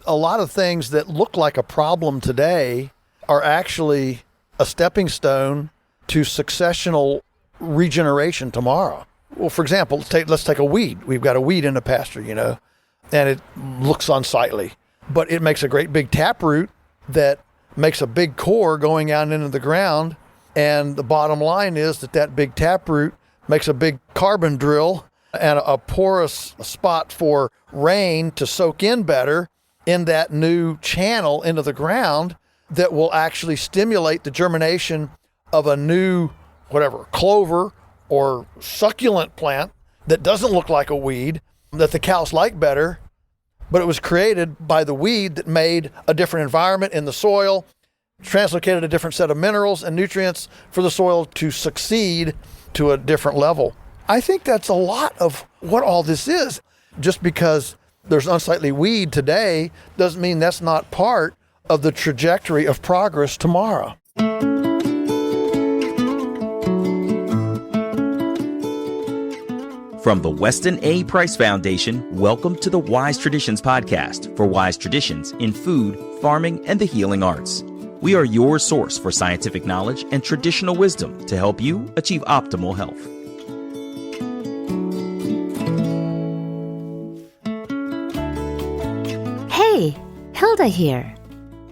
a lot of things that look like a problem today are actually a stepping stone to successional regeneration tomorrow. Well, for example, let's take a weed. We've got a weed in the pasture, and it looks unsightly, but it makes a great big taproot that makes a big core going out into the ground. And the bottom line is that big taproot makes a big carbon drill and a porous spot for rain to soak in better in that new channel into the ground that will actually stimulate the germination of a new, clover or succulent plant that doesn't look like a weed, that the cows like better, but it was created by the weed that made a different environment in the soil, translocated a different set of minerals and nutrients for the soil to succeed to a different level. I think that's a lot of what all this is. Just because there's unsightly weed today doesn't mean that's not part of the trajectory of progress tomorrow. From the Weston A. Price Foundation, welcome to the Wise Traditions podcast for wise traditions in food, farming, and the healing arts. We are your source for scientific knowledge and traditional wisdom to help you achieve optimal health. Hey, Hilda here.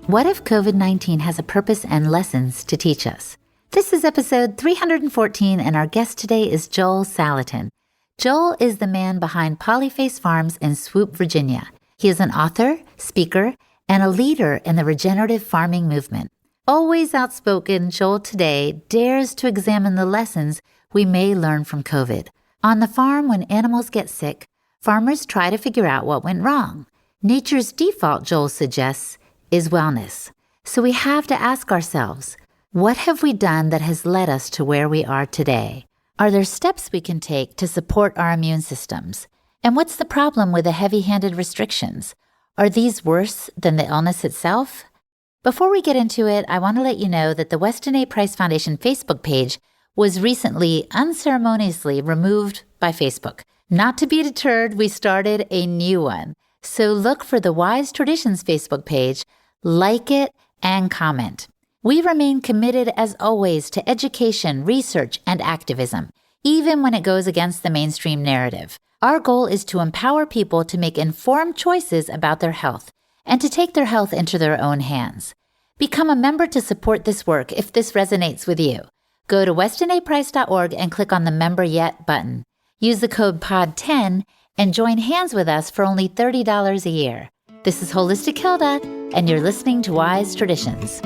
What if COVID-19 has a purpose and lessons to teach us? This is episode 314, and our guest today is Joel Salatin. Joel is the man behind Polyface Farms in Swoope, Virginia. He is an author, speaker, and a leader in the regenerative farming movement. Always outspoken, Joel today dares to examine the lessons we may learn from COVID. On the farm, when animals get sick, farmers try to figure out what went wrong. Nature's default, Joel suggests, is wellness. So we have to ask ourselves, what have we done that has led us to where we are today? Are there steps we can take to support our immune systems? And what's the problem with the heavy-handed restrictions? Are these worse than the illness itself? Before we get into it, I want to let you know that the Weston A. Price Foundation Facebook page was recently unceremoniously removed by Facebook. Not to be deterred, we started a new one. So look for the Wise Traditions Facebook page, like it, and comment. We remain committed, as always, to education, research, and activism, even when it goes against the mainstream narrative. Our goal is to empower people to make informed choices about their health and to take their health into their own hands. Become a member to support this work if this resonates with you. Go to westonaprice.org and click on the Member Yet button. Use the code POD10 and join hands with us for only $30 a year. This is Holistic Hilda, and you're listening to Wise Traditions.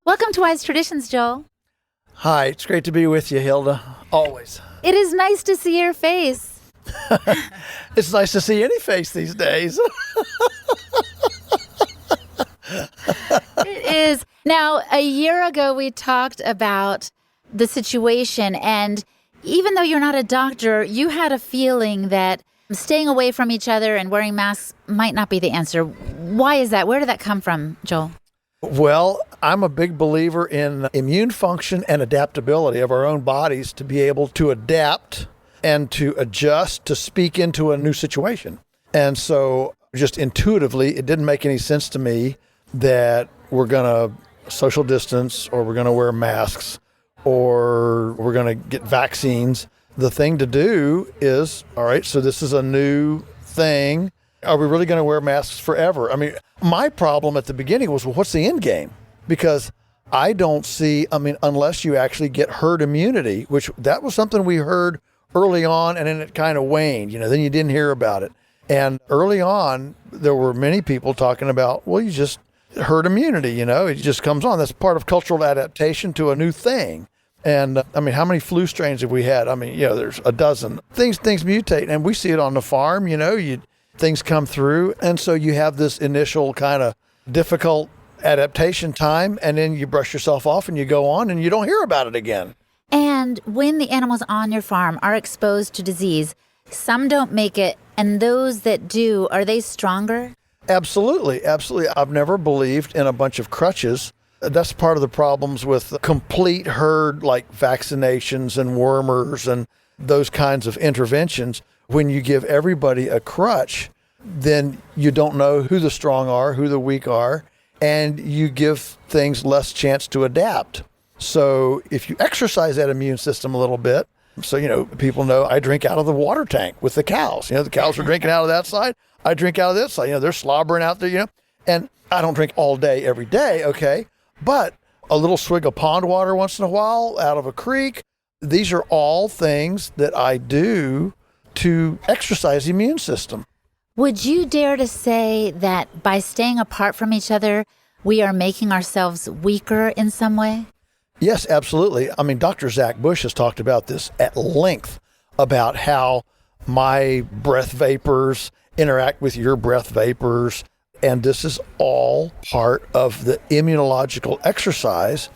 Welcome to Wise Traditions, Joel. Hi, it's great to be with you, Hilda. Always. It is nice to see your face. It's nice to see any face these days. It is. Now, a year ago, we talked about the situation, and even though you're not a doctor, you had a feeling that staying away from each other and wearing masks might not be the answer. Why is that? Where did that come from, Joel? Well, I'm a big believer in immune function and adaptability of our own bodies to be able to adapt and to adjust to speak into a new situation. And so just intuitively, it didn't make any sense to me that we're going to social distance or we're going to wear masks or we're going to get vaccines. The thing to do is, all right, so this is a new thing. Are we really going to wear masks forever? I mean, my problem at the beginning was, well, what's the end game? Because I don't see, unless you actually get herd immunity, which that was something we heard early on, and then it kind of waned, then you didn't hear about it. And early on, there were many people talking about, well, you just herd immunity, it just comes on. That's part of cultural adaptation to a new thing. And how many flu strains have we had? There's a dozen. Things mutate, and we see it on the farm, things come through. And so you have this initial kind of difficult adaptation time, and then you brush yourself off and you go on and you don't hear about it again. And when the animals on your farm are exposed to disease, some don't make it, and those that do, are they stronger? Absolutely. I've never believed in a bunch of crutches. That's part of the problems with complete herd like vaccinations and wormers and those kinds of interventions. When you give everybody a crutch, then you don't know who the strong are, who the weak are, and you give things less chance to adapt. So if you exercise that immune system a little bit, so, people know I drink out of the water tank with the cows. The cows are drinking out of that side. I drink out of this side. They're slobbering out there, and I don't drink all day, every day, okay? But a little swig of pond water once in a while out of a creek, these are all things that I do to exercise the immune system. Would you dare to say that by staying apart from each other, we are making ourselves weaker in some way? Yes, absolutely. I mean, Dr. Zach Bush has talked about this at length, about how my breath vapors interact with your breath vapors. And this is all part of the immunological exercise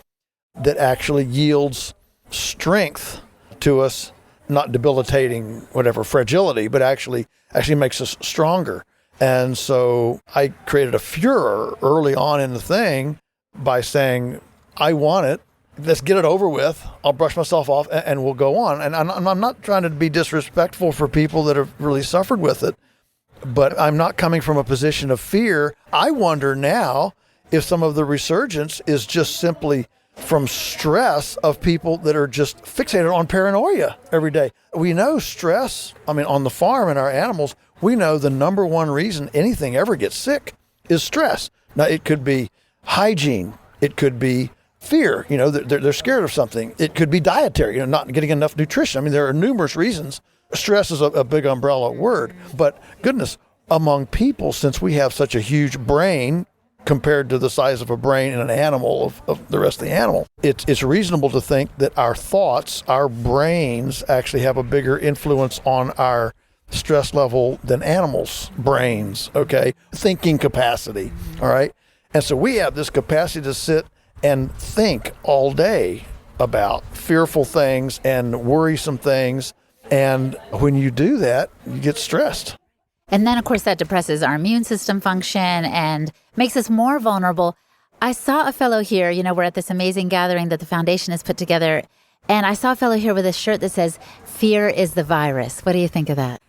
that actually yields strength to us, not debilitating whatever fragility, but actually makes us stronger. And so I created a furor early on in the thing by saying, I want it. Let's get it over with. I'll brush myself off and we'll go on. And I'm not trying to be disrespectful for people that have really suffered with it, but I'm not coming from a position of fear. I wonder now if some of the resurgence is just simply from stress of people that are just fixated on paranoia every day. We know stress, on the farm and our animals, we know the number one reason anything ever gets sick is stress. Now, it could be hygiene. It could be fear, they're scared of something. It could be dietary, not getting enough nutrition. There are numerous reasons. Stress is a big umbrella word, but goodness, among people, since we have such a huge brain compared to the size of a brain in an animal of the rest of the animal, it's reasonable to think that our thoughts, our brains actually have a bigger influence on our stress level than animals' brains, okay? Thinking capacity, all right? And so we have this capacity to sit and think all day about fearful things and worrisome things. And when you do that, you get stressed. And then, of course, that depresses our immune system function and makes us more vulnerable. I saw a fellow here, we're at this amazing gathering that the foundation has put together. And I saw a fellow here with a shirt that says, "Fear is the virus." What do you think of that?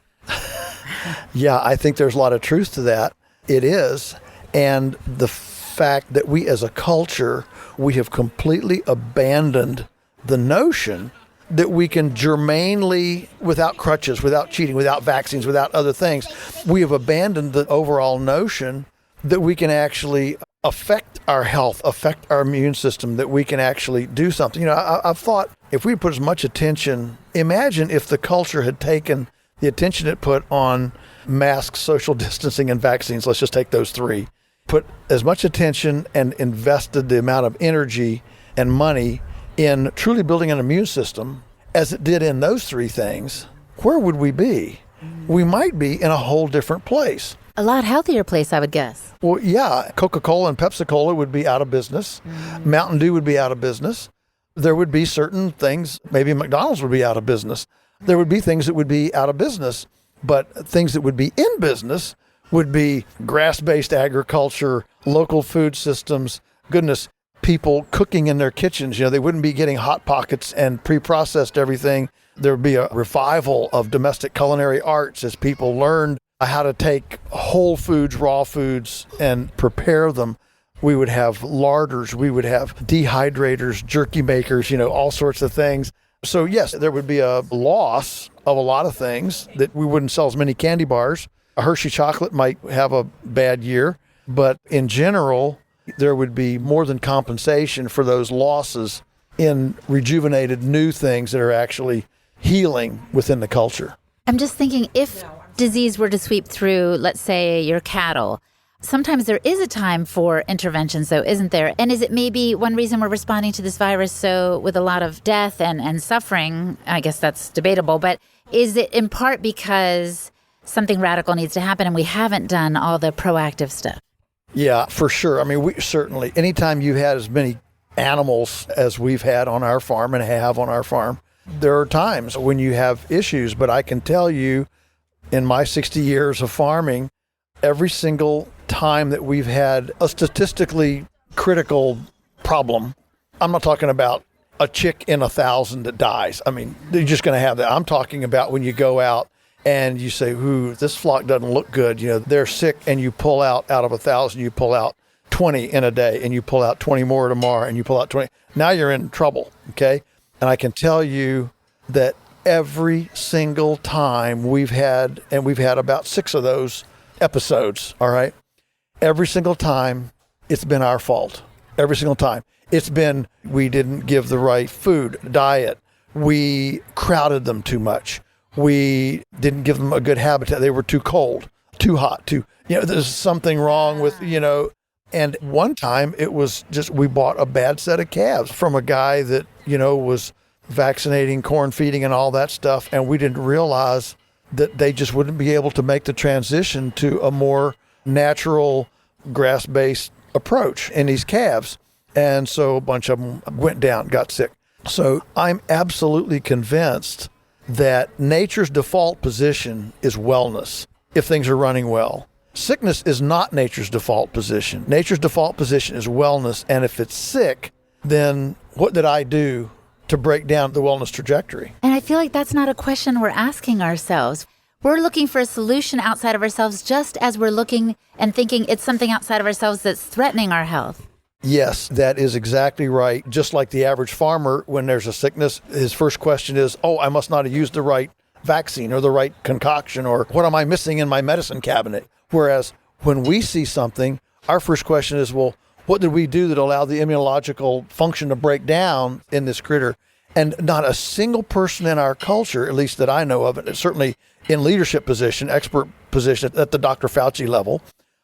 Yeah, I think there's a lot of truth to that. It is. And the fact that we as a culture, we have completely abandoned the notion that we can germanely, without crutches, without cheating, without vaccines, without other things, we have abandoned the overall notion that we can actually affect our health, affect our immune system, that we can actually do something. I've thought if we put as much attention, imagine if the culture had taken the attention it put on masks, social distancing, and vaccines. Let's just take those three. Put as much attention and invested the amount of energy and money in truly building an immune system as it did in those three things, where would we be? We might be in a whole different place. A lot healthier place, I would guess. Well, yeah, Coca-Cola and Pepsi-Cola would be out of business. Mountain Dew would be out of business. There would be certain things, maybe McDonald's would be out of business. There would be things that would be out of business, but things that would be in business would be grass-based agriculture, local food systems, goodness, people cooking in their kitchens. They wouldn't be getting Hot Pockets and pre-processed everything. There would be a revival of domestic culinary arts as people learned how to take whole foods, raw foods, and prepare them. We would have larders, we would have dehydrators, jerky makers, all sorts of things. So yes, there would be a loss of a lot of things, that we wouldn't sell as many candy bars. A Hershey chocolate might have a bad year, but in general, there would be more than compensation for those losses in rejuvenated new things that are actually healing within the culture. I'm just thinking, if disease were to sweep through, let's say, your cattle, sometimes there is a time for interventions, though, isn't there? And is it maybe one reason we're responding to this virus so with a lot of death and suffering? I guess that's debatable, but is it in part because something radical needs to happen and we haven't done all the proactive stuff? Yeah, for sure. We certainly, anytime you've had as many animals as we've had on our farm and have on our farm, there are times when you have issues. But I can tell you, in my 60 years of farming, every single time that we've had a statistically critical problem, I'm not talking about a chick in 1,000 that dies. You're just going to have that. I'm talking about when you go out and you say, ooh, this flock doesn't look good. They're sick, and you pull out of 1,000, you pull out 20 in a day, and you pull out 20 more tomorrow, and you pull out 20. Now you're in trouble, okay? And I can tell you that every single time we've had about 6 of those episodes, all right? Every single time, it's been our fault. Every single time. It's been, we didn't give the right food, diet. We crowded them too much. We didn't give them a good habitat. They were too cold, too hot, there's something wrong with, and one time it was just, we bought a bad set of calves from a guy that, was vaccinating, corn feeding and all that stuff. And we didn't realize that they just wouldn't be able to make the transition to a more natural grass-based approach in these calves. And so a bunch of them went down, got sick. So I'm absolutely convinced that nature's default position is wellness if things are running well. Sickness is not nature's default position. Nature's default position is wellness. And if it's sick, then what did I do to break down the wellness trajectory? And I feel like that's not a question we're asking ourselves. We're looking for a solution outside of ourselves, just as we're looking and thinking it's something outside of ourselves that's threatening our health. Yes, that is exactly right. Just like the average farmer, when there's a sickness, his first question is, I must not have used the right vaccine or the right concoction, or what am I missing in my medicine cabinet? Whereas when we see something, our first question is, well, what did we do that allowed the immunological function to break down in this critter? And not a single person in our culture, at least that I know of, and certainly in leadership position, expert position at the Dr. Fauci level,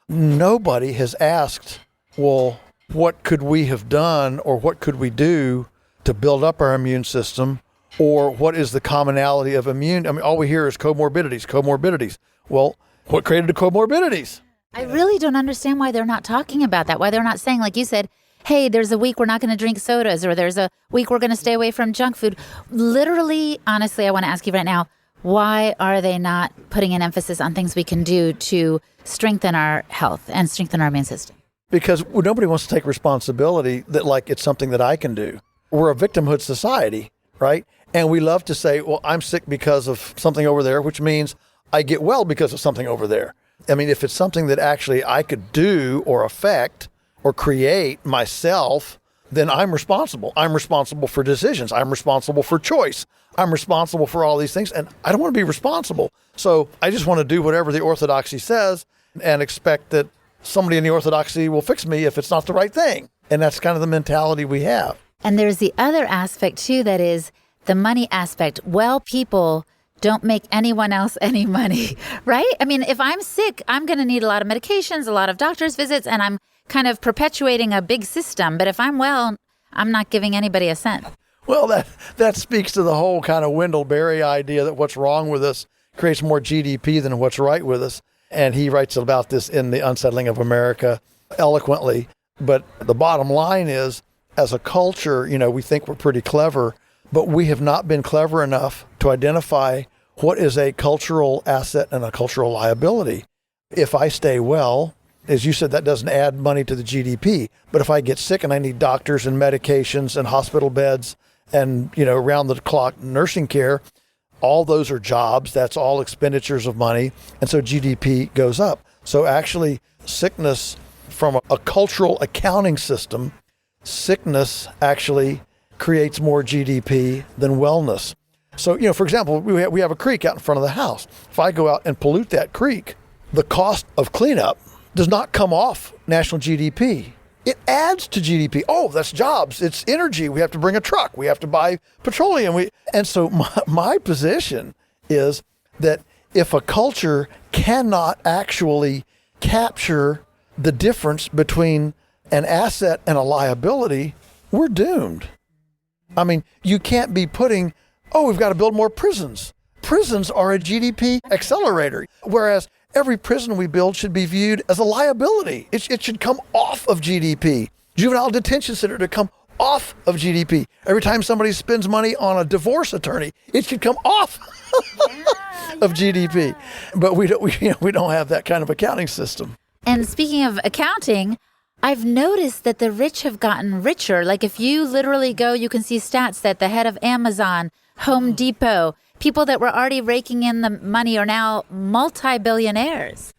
nobody has asked, well, what could we have done, or what could we do to build up our immune system, or what is the commonality of immune? I mean, all we hear is comorbidities. Well, what created the comorbidities? I really don't understand why they're not talking about that, why they're not saying, like you said, hey, there's a week we're not going to drink sodas, or there's a week we're going to stay away from junk food. Literally, honestly, I want to ask you right now, why are they not putting an emphasis on things we can do to strengthen our health and strengthen our immune system? Because nobody wants to take responsibility that like it's something that I can do. We're a victimhood society, right? And we love to say, well, I'm sick because of something over there, which means I get well because of something over there. I mean, if it's something that actually I could do or affect or create myself, then I'm responsible. I'm responsible for decisions. I'm responsible for choice. I'm responsible for all these things, and I don't want to be responsible. So I just want to do whatever the orthodoxy says and expect that somebody in the orthodoxy will fix me if it's not the right thing. And that's kind of the mentality we have. And there's the other aspect too, that is the money aspect. Well, people don't make anyone else any money, right? I mean, if I'm sick, I'm going to need a lot of medications, a lot of doctor's visits, and I'm kind of perpetuating a big system. But if I'm well, I'm not giving anybody a cent. Well, that speaks to the whole kind of Wendell Berry idea that what's wrong with us creates more GDP than what's right with us. And he writes about this in The Unsettling of America eloquently. But the bottom line is, as a culture, we think we're pretty clever, but we have not been clever enough to identify what is a cultural asset and a cultural liability. If I stay well, as you said, that doesn't add money to the GDP. But if I get sick and I need doctors and medications and hospital beds and, around the clock nursing care, all those are jobs. That's all expenditures of money. And so GDP goes up. So actually sickness, from a cultural accounting system, sickness actually creates more GDP than wellness. So, for example, we have a creek out in front of the house. If I go out and pollute that creek, the cost of cleanup does not come off national GDP. It adds to GDP. Oh, that's jobs. It's energy. We have to bring a truck. We have to buy petroleum. And so my position is that if a culture cannot actually capture the difference between an asset and a liability, we're doomed. I mean, you can't be putting, we've got to build more prisons. Prisons are a GDP accelerator, whereas every prison we build should be viewed as a liability. It should come off of GDP. Juvenile detention center to come off of GDP. Every time somebody spends money on a divorce attorney, it should come off of GDP. But we don't have that kind of accounting system. And speaking of accounting, I've noticed that the rich have gotten richer. Like if you literally go, you can see stats that the head of Amazon, Home Depot, People that were already raking in the money are now multi-billionaires.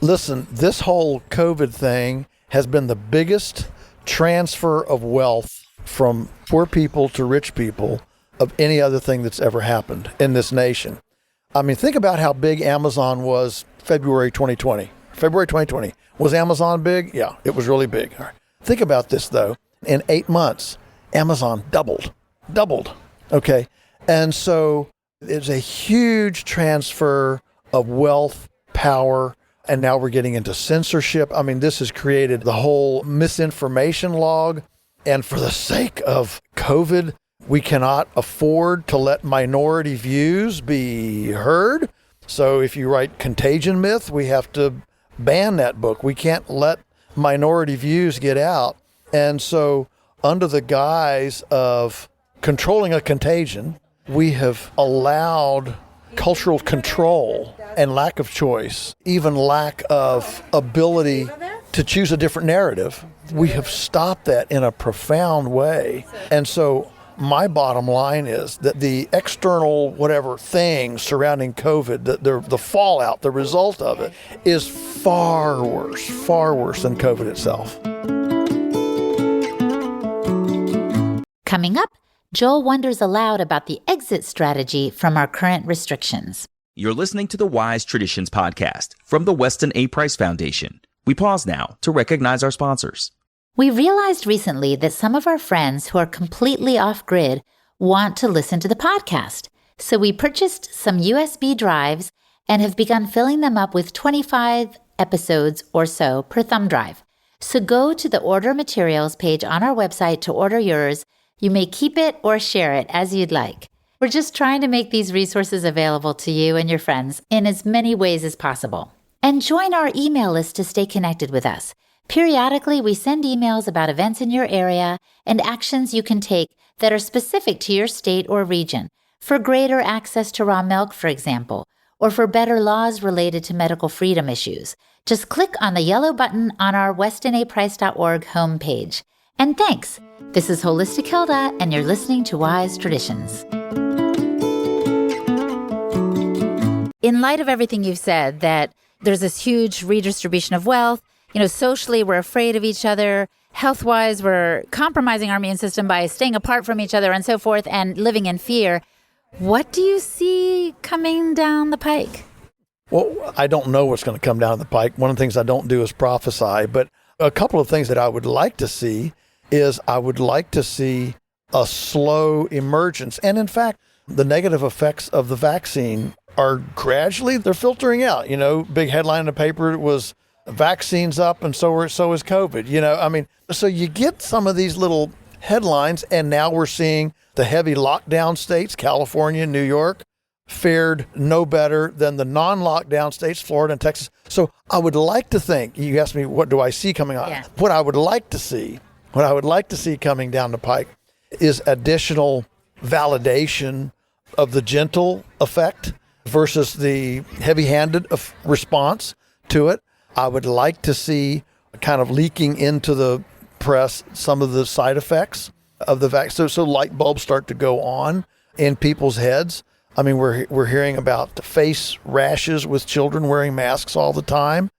Listen, this whole COVID thing has been the biggest transfer of wealth from poor people to rich people of any other thing that's ever happened in this nation. I mean, think about how big Amazon was February 2020. February 2020. Was Amazon big? Yeah, it was really big. All right. Think about this, though. In 8 months, Amazon doubled. Okay. And so it's a huge transfer of wealth, power, and now we're getting into censorship. I mean, this has created the whole misinformation log. And for the sake of COVID, we cannot afford to let minority views be heard. So if you write Contagion Myth, we have to ban that book. We can't let minority views get out. And so under the guise of controlling a contagion, we have allowed cultural control and lack of choice, even lack of ability to choose a different narrative. We have stopped that in a profound way. And so my bottom line is that the external whatever thing surrounding COVID, the fallout, the result of it is far worse than COVID itself. Coming up, Joel wonders aloud about the exit strategy from our current restrictions. You're listening to the Wise Traditions podcast from the Weston A. Price Foundation. We pause now to recognize our sponsors. We realized recently that some of our friends who are completely off-grid want to listen to the podcast. So we purchased some USB drives and have begun filling them up with 25 episodes or so per thumb drive. So go to the order materials page on our website to order yours. You may keep it or share it as you'd like. We're just trying to make these resources available to you and your friends in as many ways as possible. And join our email list to stay connected with us. Periodically, we send emails about events in your area and actions you can take that are specific to your state or region, for greater access to raw milk, for example, or for better laws related to medical freedom issues. Just click on the yellow button on our westonaprice.org homepage. And thanks. This is Holistic Hilda, and you're listening to Wise Traditions. In light of everything you've said, that there's this huge redistribution of wealth, socially we're afraid of each other, health-wise we're compromising our immune system by staying apart from each other and so forth and living in fear. What do you see coming down the pike? Well, I don't know what's going to come down the pike. One of the things I don't do is prophesy, but a couple of things that I would like to see is I would like to see a slow emergence. And in fact, the negative effects of the vaccine are gradually, they're filtering out. Big headline in the paper was vaccines up and so is COVID. So you get some of these little headlines, and now we're seeing the heavy lockdown states, California, New York, fared no better than the non-lockdown states, Florida and Texas. So I would like to think, you asked me, what do I see coming on? Yeah. What I would like to see coming down the pike is additional validation of the gentle effect versus the heavy-handed response to it. I would like to see kind of leaking into the press some of the side effects of the vaccine. So light bulbs start to go on in people's heads. I mean, we're hearing about the face rashes with children wearing masks all the time.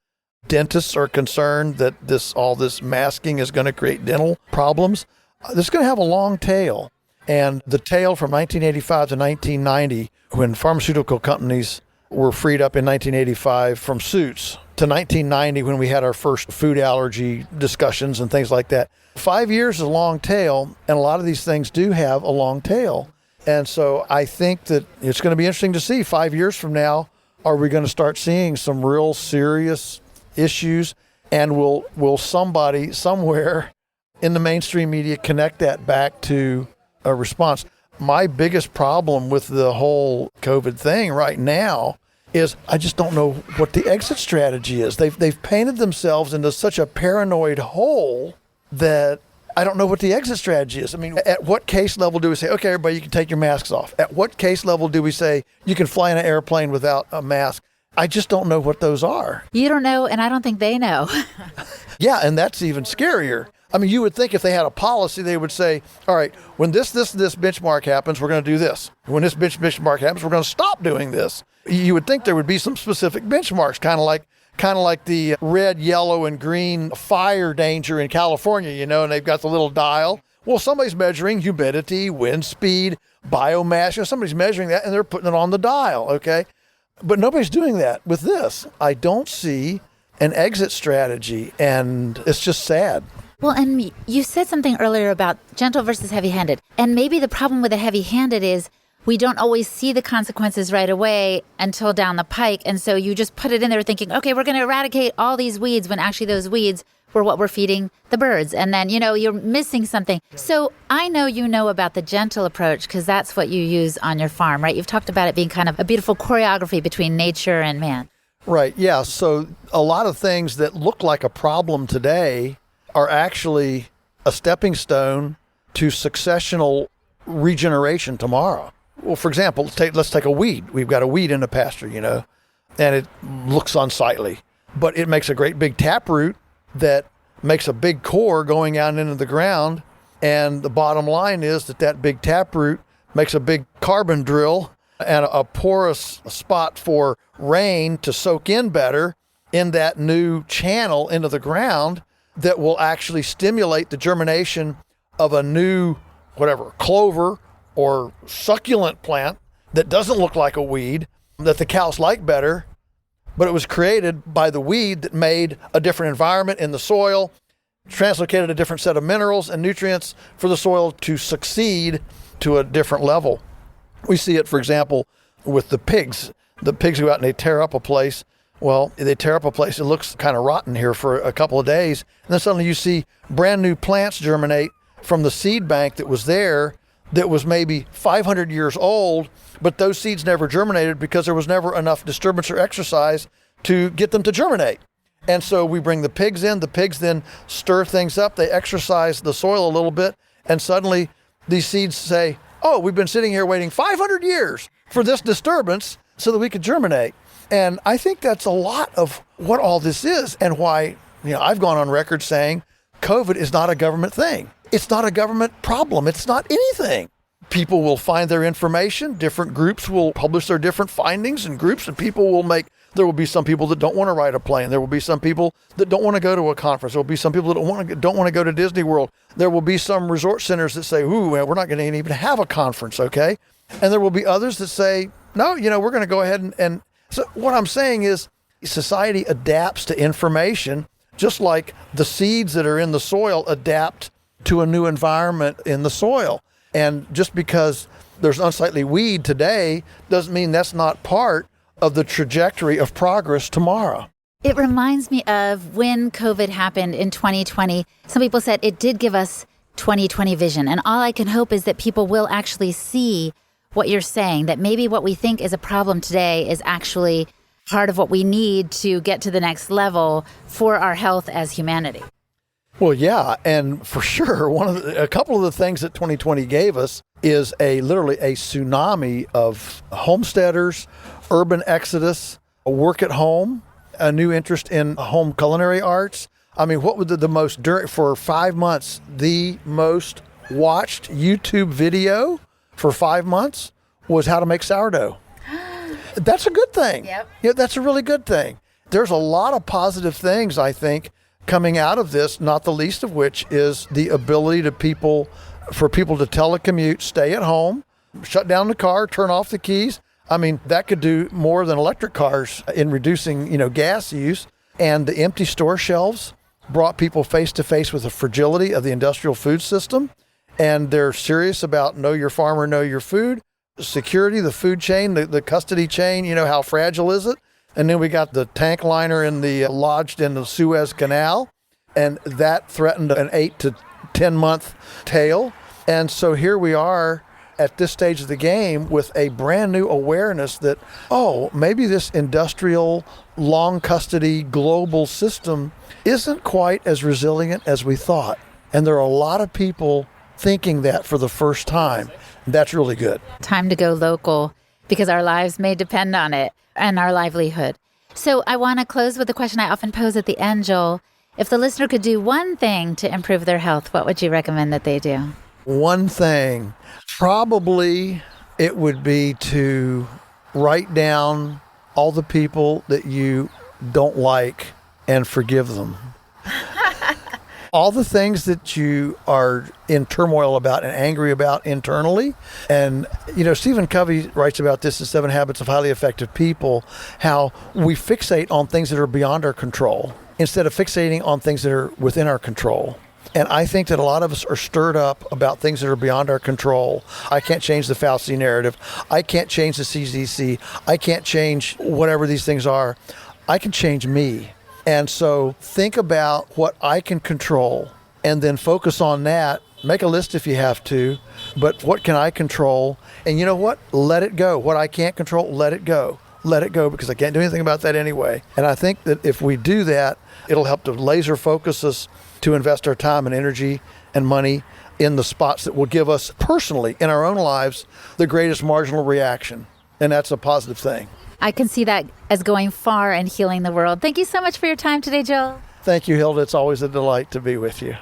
Dentists are concerned that all this masking is going to create dental problems. This is going to have a long tail. And the tail from 1985 to 1990, when pharmaceutical companies were freed up in 1985 from suits, to 1990 when we had our first food allergy discussions and things like that. 5 years is a long tail, and a lot of these things do have a long tail. And so I think that it's going to be interesting to see 5 years from now, are we going to start seeing some real serious issues, and will somebody somewhere in the mainstream media connect that back to a response? My biggest problem with the whole COVID thing right now is I just don't know what the exit strategy is. They've painted themselves into such a paranoid hole that I don't know what the exit strategy is. I mean, at what case level do we say, okay, everybody, you can take your masks off? At what case level do we say you can fly in an airplane without a mask? I just don't know what those are. You don't know, and I don't think they know. Yeah, and that's even scarier. I mean, you would think if they had a policy, they would say, all right, when this benchmark happens, we're going to do this. When this benchmark happens, we're going to stop doing this. You would think there would be some specific benchmarks, kind of like the red, yellow, and green fire danger in California, and they've got the little dial. Well, somebody's measuring humidity, wind speed, biomass. Somebody's measuring that, and they're putting it on the dial, okay? But nobody's doing that with this. I don't see an exit strategy, and it's just sad. Well, and you said something earlier about gentle versus heavy-handed. And maybe the problem with the heavy-handed is we don't always see the consequences right away until down the pike. And so you just put it in there thinking, okay, we're going to eradicate all these weeds, when actually those weeds were what we're feeding the birds. And then, you're missing something. So I know you know about the gentle approach because that's what you use on your farm, right? You've talked about it being kind of a beautiful choreography between nature and man. Right, yeah. So a lot of things that look like a problem today are actually a stepping stone to successional regeneration tomorrow. Well, for example, let's take a weed. We've got a weed in the pasture, and it looks unsightly, but it makes a great big taproot that makes a big core going out into the ground. And the bottom line is that big taproot makes a big carbon drill and a porous spot for rain to soak in better in that new channel into the ground that will actually stimulate the germination of a new, clover or succulent plant that doesn't look like a weed, that the cows like better, but it was created by the weed that made a different environment in the soil, translocated a different set of minerals and nutrients for the soil to succeed to a different level. We see it, for example, with the pigs. The pigs go out and they tear up a place. Well, they tear up a place, it looks kind of rotten here for a couple of days, and then suddenly you see brand new plants germinate from the seed bank that was there that was maybe 500 years old, but those seeds never germinated because there was never enough disturbance or exercise to get them to germinate. And so we bring the pigs in, the pigs then stir things up, they exercise the soil a little bit, and suddenly these seeds say, oh, we've been sitting here waiting 500 years for this disturbance so that we could germinate. And I think that's a lot of what all this is, and why, I've gone on record saying COVID is not a government thing. It's not a government problem. It's not anything. People will find their information. Different groups will publish their different findings and groups, and there will be some people that don't want to ride a plane. There will be some people that don't want to go to a conference. There will be some people that don't want to go to Disney World. There will be some resort centers that say, we're not going to even have a conference, okay? And there will be others that say, no, we're going to go ahead and so what I'm saying is society adapts to information just like the seeds that are in the soil adapt to a new environment in the soil. And just because there's unsightly weed today doesn't mean that's not part of the trajectory of progress tomorrow. It reminds me of when COVID happened in 2020. Some people said it did give us 2020 vision. And all I can hope is that people will actually see what you're saying, that maybe what we think is a problem today is actually part of what we need to get to the next level for our health as humanity. Well, yeah, and for sure, a couple of the things that 2020 gave us is literally a tsunami of homesteaders, urban exodus, work at home, a new interest in home culinary arts. I mean, what was for 5 months, the most watched YouTube video for 5 months was how to make sourdough. That's a good thing. Yep. Yeah, that's a really good thing. There's a lot of positive things, I think, coming out of this, not the least of which is the ability for people to telecommute, stay at home, shut down the car, turn off the keys. I mean, that could do more than electric cars in reducing, gas use. And the empty store shelves brought people face to face with the fragility of the industrial food system. And they're serious about know your farmer, know your food, security, the food chain, the custody chain, how fragile is it? And then we got the tank liner lodged in the Suez Canal, and that threatened an 8 to 10 month tail. And so here we are at this stage of the game with a brand new awareness that, maybe this industrial, long custody, global system isn't quite as resilient as we thought. And there are a lot of people thinking that for the first time. That's really good. Time to go local because our lives may depend on it and our livelihood. So I want to close with a question I often pose at the end, Joel. If the listener could do one thing to improve their health, what would you recommend that they do? One thing, probably it would be to write down all the people that you don't like and forgive them. All the things that you are in turmoil about and angry about internally. And, Stephen Covey writes about this in 7 Habits of Highly Effective People, how we fixate on things that are beyond our control instead of fixating on things that are within our control. And I think that a lot of us are stirred up about things that are beyond our control. I can't change the Fauci narrative. I can't change the CDC. I can't change whatever these things are. I can change me. And so think about what I can control and then focus on that. Make a list if you have to, but what can I control? And you know what? Let it go. What I can't control, let it go. Let it go, because I can't do anything about that anyway. And I think that if we do that, it'll help to laser focus us to invest our time and energy and money in the spots that will give us personally in our own lives the greatest marginal reaction. And that's a positive thing. I can see that as going far and healing the world. Thank you so much for your time today, Joel. Thank you, Hilda. It's always a delight to be with you.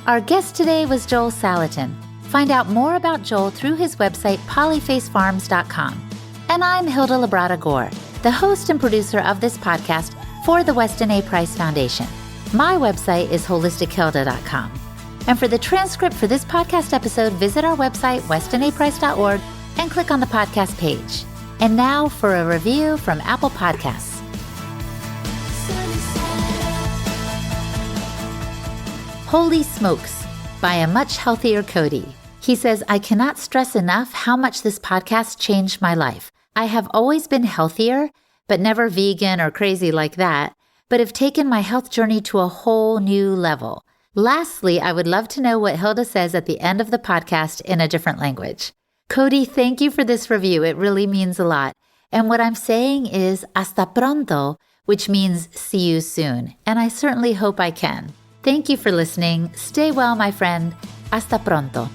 Our guest today was Joel Salatin. Find out more about Joel through his website, polyfacefarms.com. And I'm Hilda Labrada Gore, the host and producer of this podcast for the Weston A. Price Foundation. My website is holistichilda.com. And for the transcript for this podcast episode, visit our website, westonaprice.org, and click on the podcast page. And now for a review from Apple Podcasts. Holy Smokes by a much healthier Cody. He says, I cannot stress enough how much this podcast changed my life. I have always been healthier, but never vegan or crazy like that, but have taken my health journey to a whole new level. Lastly, I would love to know what Hilda says at the end of the podcast in a different language. Cody, thank you for this review. It really means a lot. And what I'm saying is hasta pronto, which means see you soon. And I certainly hope I can. Thank you for listening. Stay well, my friend. Hasta pronto.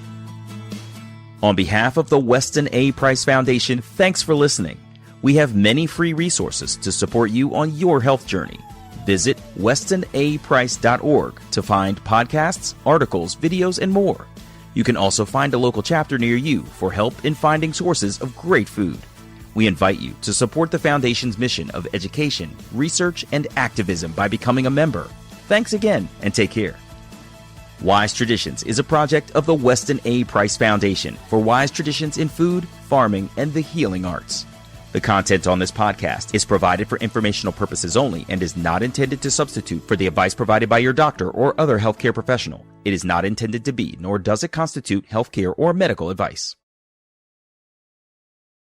On behalf of the Weston A. Price Foundation, thanks for listening. We have many free resources to support you on your health journey. Visit westonaprice.org to find podcasts, articles, videos, and more. You can also find a local chapter near you for help in finding sources of great food. We invite you to support the Foundation's mission of education, research, and activism by becoming a member. Thanks again, and take care. Wise Traditions is a project of the Weston A. Price Foundation for wise traditions in food, farming, and the healing arts. The content on this podcast is provided for informational purposes only and is not intended to substitute for the advice provided by your doctor or other healthcare professional. It is not intended to be, nor does it constitute healthcare or medical advice.